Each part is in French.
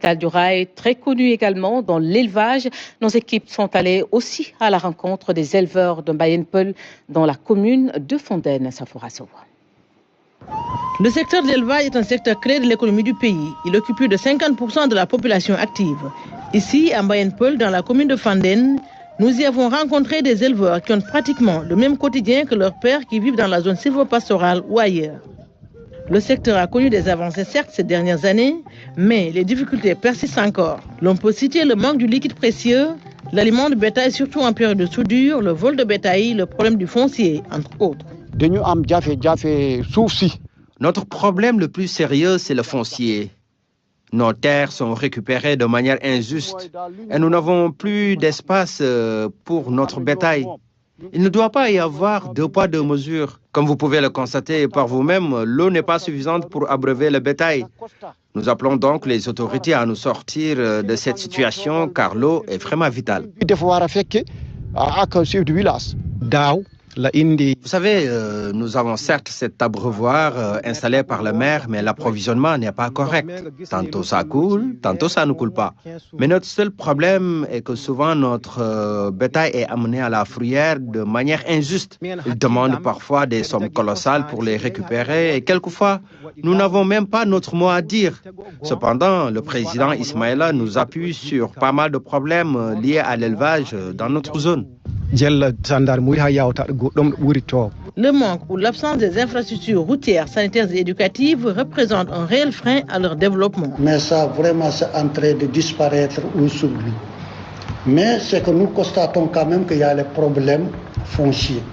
Du rail, très connu également dans l'élevage. Nos équipes sont allées aussi à la rencontre des éleveurs de Mbayen-Peul dans la commune de Fontaine, Saforasso. Le secteur de l'élevage est un secteur clé de l'économie du pays. Il occupe plus de 50% de la population active. Ici, à Mbayen-Peul, dans la commune de Fontaine, nous y avons rencontré des éleveurs qui ont pratiquement le même quotidien que leurs pères qui vivent dans la zone sylvopastorale ou ailleurs. Le secteur a connu des avancées certes ces dernières années, mais les difficultés persistent encore. L'on peut citer le manque du liquide précieux, l'aliment de bétail surtout en période de soudure, le vol de bétail, le problème du foncier, entre autres. Notre problème le plus sérieux, c'est le foncier. Nos terres sont récupérées de manière injuste et nous n'avons plus d'espace pour notre bétail. Il ne doit pas y avoir deux poids, deux mesures. Comme vous pouvez le constater par vous-même, l'eau n'est pas suffisante pour abreuver le bétail. Nous appelons donc les autorités à nous sortir de cette situation car l'eau est vraiment vitale. Vous savez, nous avons certes cet abreuvoir installé par le maire, mais l'approvisionnement n'est pas correct. Tantôt ça coule, tantôt ça ne coule pas. Mais notre seul problème est que souvent notre bétail est amené à la fourrière de manière injuste. Ils demandent parfois des sommes colossales pour les récupérer et quelquefois, nous n'avons même pas notre mot à dire. Cependant, le président Ismaïla nous appuie sur pas mal de problèmes liés à l'élevage dans notre zone. Le manque ou l'absence des infrastructures routières, sanitaires et éducatives représente un réel frein à leur développement. Mais ça, vraiment, c'est en train de disparaître ou s'oublie. Mais c'est que nous constatons quand même qu'il y a les problèmes fonciers.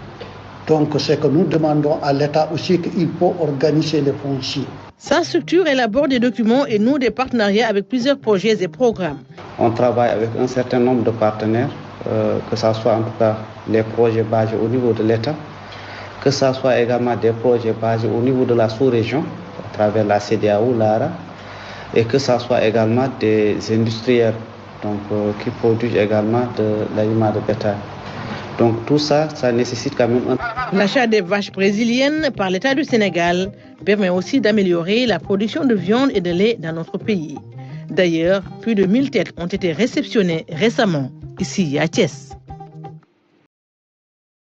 Donc, c'est que nous demandons à l'État aussi qu'il faut organiser les fonciers. Sa structure élabore des documents et noue des partenariats avec plusieurs projets et programmes. On travaille avec un certain nombre de partenaires, que ce soit en tout cas les projets basés au niveau de l'État, que ce soit également des projets basés au niveau de la sous-région, à travers la CEDEAO, l'ARA, et que ce soit également des industriels donc, qui produisent également de l'aliment de bétail. Donc tout ça, ça nécessite quand même un... L'achat des vaches brésiliennes par l'État du Sénégal permet aussi d'améliorer la production de viande et de lait dans notre pays. D'ailleurs, plus de 1000 têtes ont été réceptionnées récemment ici à Thiès.